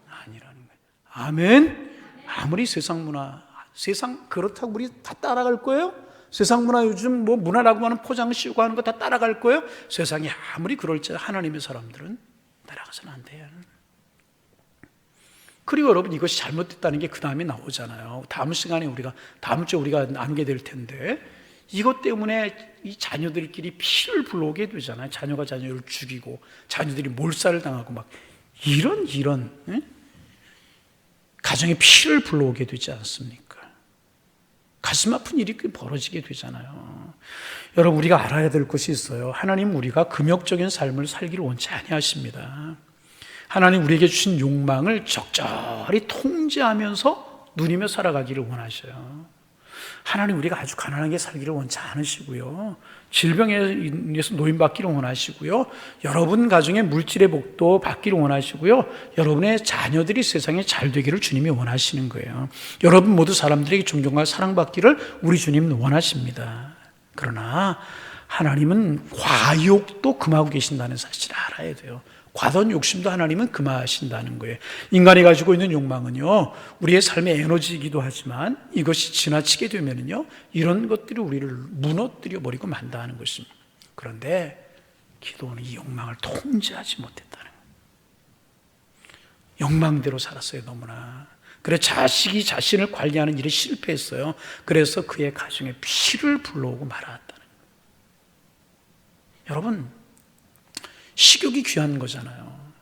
아니라는 거예요. 아멘. 아무리 세상 문화, 세상 그렇다고 우리 다 따라갈 거예요? 세상 문화 요즘 뭐 문화라고 하는 포장 씌우고 하는 거 다 따라갈 거예요? 세상이 아무리 그럴지 하나님의 사람들은 따라가서는 안 돼요. 그리고 여러분, 이것이 잘못됐다는 게 그 다음에 나오잖아요. 다음 주에 우리가 나누게 될 텐데, 이것 때문에 이 자녀들끼리 피를 불러오게 되잖아요. 자녀가 자녀를 죽이고 자녀들이 몰살을 당하고 막 이런 가정에 피를 불러오게 되지 않습니까? 가슴 아픈 일이 벌어지게 되잖아요. 여러분, 우리가 알아야 될 것이 있어요. 하나님, 우리가 금욕적인 삶을 살기를 원치 아니하십니다. 하나님 우리에게 주신 욕망을 적절히 통제하면서 누리며 살아가기를 원하셔요. 하나님, 우리가 아주 가난하게 살기를 원치 않으시고요, 질병에 인해서 노인받기를 원하시고요, 여러분 가정의 물질의 복도 받기를 원하시고요, 여러분의 자녀들이 세상에 잘 되기를 주님이 원하시는 거예요. 여러분 모두 사람들에게 존경과 사랑받기를 우리 주님은 원하십니다. 그러나 하나님은 과욕도 금하고 계신다는 사실을 알아야 돼요. 과도한 욕심도 하나님은 금하신다는 거예요. 인간이 가지고 있는 욕망은요, 우리의 삶의 에너지이기도 하지만 이것이 지나치게 되면은요, 이런 것들이 우리를 무너뜨려 버리고 만다는 것입니다. 그런데 기도는 이 욕망을 통제하지 못했다는 거예요. 욕망대로 살았어요, 너무나. 그래 자식이 자신을 관리하는 일에 실패했어요. 그래서 그의 가정에 피를 불러오고 말았다는 거예요. 여러분, 식욕이 귀한 거잖아요.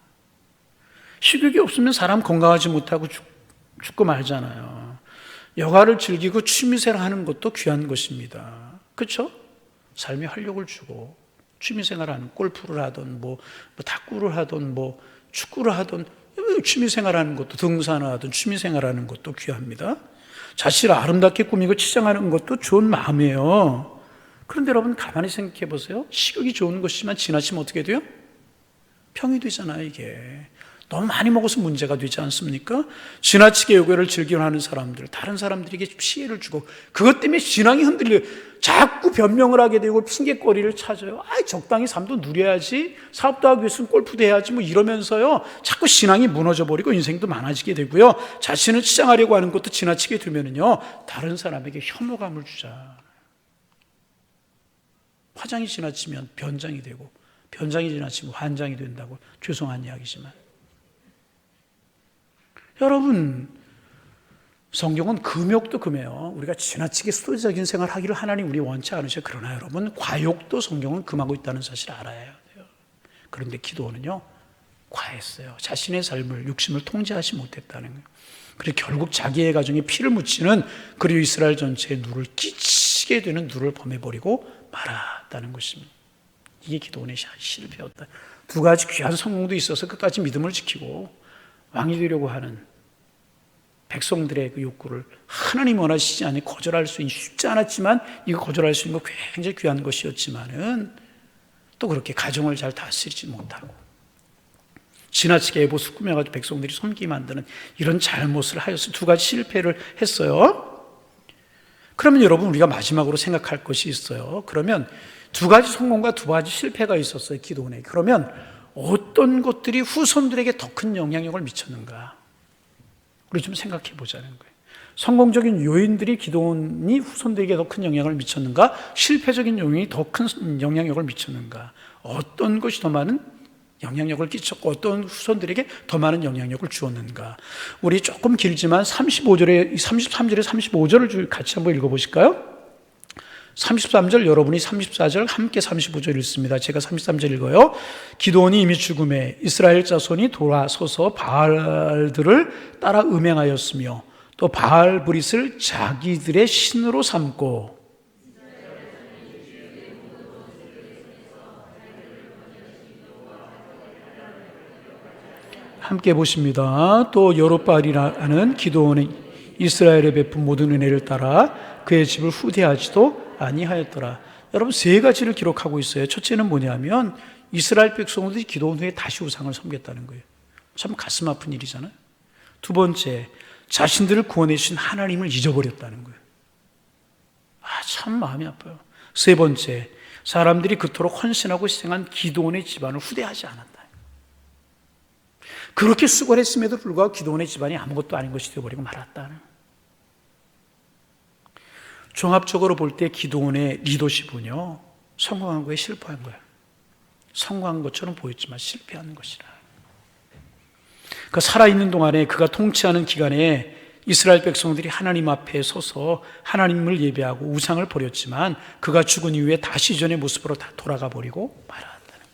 식욕이 없으면 사람 건강하지 못하고 죽고 말잖아요. 여가를 즐기고 취미생활 하는 것도 귀한 것입니다. 그렇죠? 삶에 활력을 주고 취미생활하는, 골프를 하든 뭐 탁구를 하든 뭐 축구를 하든 취미생활하는 것도, 등산을 하든 취미생활하는 것도 귀합니다. 자신을 아름답게 꾸미고 치장하는 것도 좋은 마음이에요. 그런데 여러분, 가만히 생각해 보세요. 식욕이 좋은 것이지만 지나치면 어떻게 돼요? 병이 되잖아요. 이게 너무 많이 먹어서 문제가 되지 않습니까? 지나치게 요구를 즐기려 하는 사람들, 다른 사람들에게 피해를 주고 그것 때문에 신앙이 흔들려요. 자꾸 변명을 하게 되고 핑계거리를 찾아요. 적당히 삶도 누려야지, 사업도 하기 위해서는 골프도 해야지 뭐 이러면서요, 자꾸 신앙이 무너져 버리고 인생도 많아지게 되고요, 자신을 치장하려고 하는 것도 지나치게 되면은요, 다른 사람에게 혐오감을 주자. 화장이 지나치면 변장이 되고, 변장이 지나치면 환장이 된다고, 죄송한 이야기지만. 여러분, 성경은 금욕도 금해요. 우리가 지나치게 수도적인 생활을 하기를 하나님 우리 원치 않으셔요. 그러나 여러분, 과욕도 성경은 금하고 있다는 사실을 알아야 돼요. 그런데 기도원은요, 과했어요. 자신의 삶을, 욕심을 통제하지 못했다는 거예요. 그래서 결국 자기의 가정에 피를 묻히는, 그리고 이스라엘 전체에 누를 끼치게 되는 누를 범해버리고 말았다는 것입니다. 이게 기도원의 실패였다. 두 가지 귀한 성공도 있어서 끝까지 믿음을 지키고 왕이 되려고 하는 백성들의 그 욕구를 하나님 원하시지 않니 거절할 수 있는, 쉽지 않았지만 이거 거절할 수 있는 거 굉장히 귀한 것이었지만은 또 그렇게 가정을 잘 다스리지 못하고 지나치게 애봇을 꾸며가지고 백성들이 섬기게 만드는 이런 잘못을 하여서 두 가지 실패를 했어요. 그러면 여러분, 우리가 마지막으로 생각할 것이 있어요. 그러면 두 가지 성공과 두 가지 실패가 있었어요, 기도원에. 그러면 어떤 것들이 후손들에게 더 큰 영향력을 미쳤는가? 우리 좀 생각해 보자는 거예요. 성공적인 요인들이 기도원이 후손들에게 더 큰 영향을 미쳤는가? 실패적인 요인이 더 큰 영향력을 미쳤는가? 어떤 것이 더 많은 영향력을 끼쳤고 어떤 후손들에게 더 많은 영향력을 주었는가? 우리 조금 길지만 33절에 35절을 같이 한번 읽어보실까요? 33절 여러분이 34절 함께 35절 읽습니다. 제가 33절 읽어요. 기드온이 이미 죽음에 이스라엘 자손이 돌아서서 바알들을 따라 음행하였으며 또 바알 브릿을 자기들의 신으로 삼고 함께 보십니다. 또 여롯바알이라는 기드온이 이스라엘에 베푼 모든 은혜를 따라 그의 집을 후대하지도 아니하였더라. 여러분 세 가지를 기록하고 있어요. 첫째는 뭐냐면 이스라엘 백성들이 기드온 후에 다시 우상을 섬겼다는 거예요. 참 가슴 아픈 일이잖아요. 두 번째, 자신들을 구원해 주신 하나님을 잊어버렸다는 거예요. 참 마음이 아파요. 세 번째, 사람들이 그토록 헌신하고 희생한 기드온의 집안을 후대하지 않았다. 그렇게 수고했음에도 불구하고 기드온의 집안이 아무것도 아닌 것이 되어버리고 말았다는. 종합적으로 볼 때 기드온의 리더십은요, 성공한 거에 실패한 거예요. 성공한 것처럼 보였지만 실패한 것이라. 그 살아있는 동안에 그가 통치하는 기간에 이스라엘 백성들이 하나님 앞에 서서 하나님을 예배하고 우상을 버렸지만 그가 죽은 이후에 다시 전의 모습으로 다 돌아가 버리고 말았다는.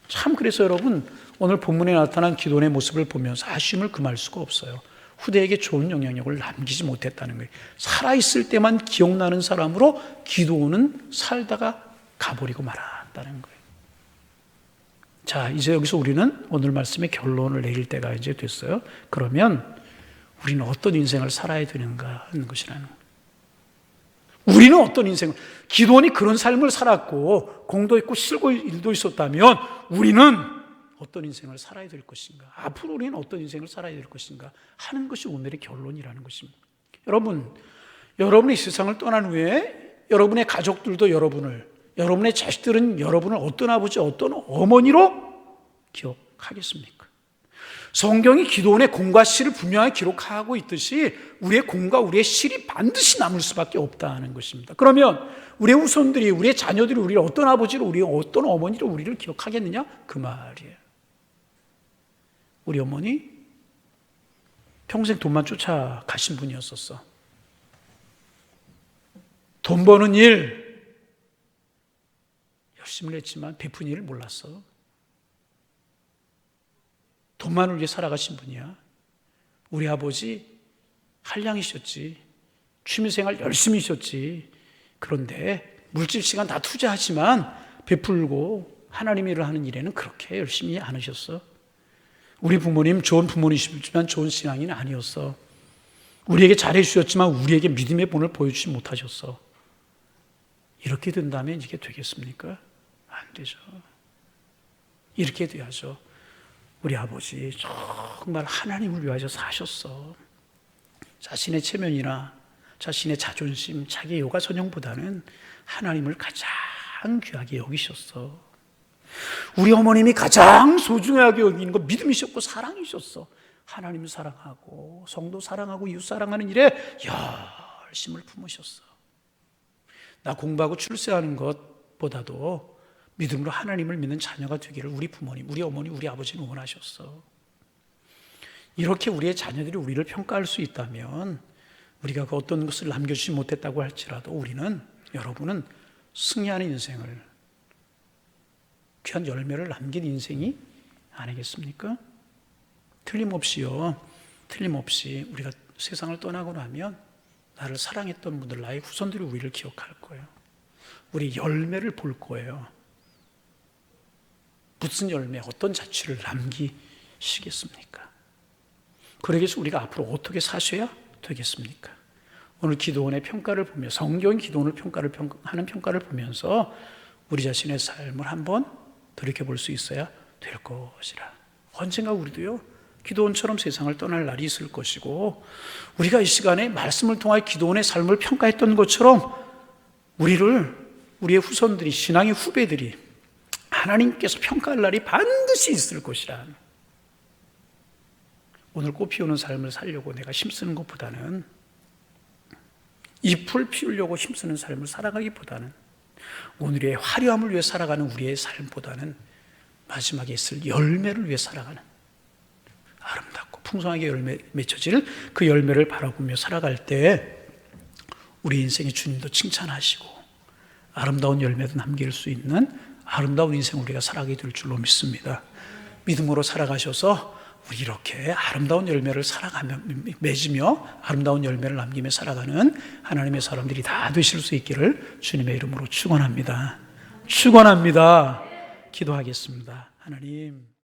참 그래서 여러분 오늘 본문에 나타난 기드온의 모습을 보면서 아쉬움을 금할 수가 없어요. 후대에게 좋은 영향력을 남기지 못했다는 거예요. 살아있을 때만 기억나는 사람으로 기드온은 살다가 가버리고 말았다는 거예요. 자, 이제 여기서 우리는 오늘 말씀의 결론을 내릴 때가 이제 됐어요. 그러면 우리는 어떤 인생을 살아야 되는가 하는 것이라는 거예요. 우리는 어떤 인생을, 기드온이 그런 삶을 살았고 공도 있고 실고 일도 있었다면 우리는 어떤 인생을 살아야 될 것인가, 앞으로 우리는 어떤 인생을 살아야 될 것인가 하는 것이 오늘의 결론이라는 것입니다. 여러분이 세상을 떠난 후에 여러분의 가족들도 여러분의 자식들은 여러분을 어떤 아버지, 어떤 어머니로 기억하겠습니까? 성경이 기드온의 공과 실을 분명하게 기록하고 있듯이 우리의 공과 우리의 실이 반드시 남을 수밖에 없다는 것입니다. 그러면 우리의 후손들이, 우리의 자녀들이 우리를 어떤 아버지로, 우리 어떤 어머니로 우리를 기억하겠느냐? 그 말이에요. 우리 어머니 평생 돈만 쫓아가신 분이었었어. 돈 버는 일 열심히 했지만 베푼 일을 몰랐어. 돈만을 위해 살아가신 분이야. 우리 아버지 한량이셨지. 취미생활 열심히 하셨지. 그런데 물질 시간 다 투자하지만 베풀고 하나님 일을 하는 일에는 그렇게 열심히 안 하셨어. 우리 부모님 좋은 부모님이시지만 좋은 신앙인은 아니었어. 우리에게 잘해 주셨지만 우리에게 믿음의 본을 보여주지 못하셨어. 이렇게 된다면 이게 되겠습니까? 안 되죠. 이렇게 돼야죠. 우리 아버지 정말 하나님을 위하여 사셨어. 자신의 체면이나 자신의 자존심, 자기의 요가 전용보다는 하나님을 가장 귀하게 여기셨어. 우리 어머님이 가장 소중하게 여기는 건 믿음이셨고 사랑이셨어. 하나님을 사랑하고 성도 사랑하고 이웃 사랑하는 일에 열심을 품으셨어. 나 공부하고 출세하는 것보다도 믿음으로 하나님을 믿는 자녀가 되기를 우리 부모님, 우리 어머니, 우리 아버지는 원하셨어. 이렇게 우리의 자녀들이 우리를 평가할 수 있다면 우리가 그 어떤 것을 남겨주지 못했다고 할지라도 여러분은 승리하는 인생을, 귀한 열매를 남긴 인생이 아니겠습니까? 틀림없이 우리가 세상을 떠나고 나면 나를 사랑했던 분들, 나의 후손들이 우리를 기억할 거예요. 우리 열매를 볼 거예요. 무슨 열매, 어떤 자취를 남기시겠습니까? 그러기 위해서 우리가 앞으로 어떻게 사셔야 되겠습니까? 오늘 기드온의 평가를 보며, 성경이 기드온을 하는 평가를 보면서 우리 자신의 삶을 한번 돌이켜볼 수 있어야 될 것이라. 언젠가 우리도요, 기드온처럼 세상을 떠날 날이 있을 것이고, 우리가 이 시간에 말씀을 통하여 기드온의 삶을 평가했던 것처럼 우리의 후손들이, 신앙의 후배들이 하나님께서 평가할 날이 반드시 있을 것이라. 오늘 꽃 피우는 삶을 살려고 내가 힘쓰는 것보다는, 잎을 피우려고 힘쓰는 삶을 살아가기보다는, 오늘의 화려함을 위해 살아가는 우리의 삶보다는 마지막에 있을 열매를 위해 살아가는, 아름답고 풍성하게 열매 맺혀질 그 열매를 바라보며 살아갈 때 우리 인생에 주님도 칭찬하시고 아름다운 열매도 남길 수 있는 아름다운 인생 우리가 살아가게 될 줄로 믿습니다. 믿음으로 살아가셔서 우리 이렇게 아름다운 열매를 맺으며 아름다운 열매를 남기며 살아가는 하나님의 사람들이 다 되실 수 있기를 주님의 이름으로 축원합니다. 축원합니다. 기도하겠습니다. 하나님,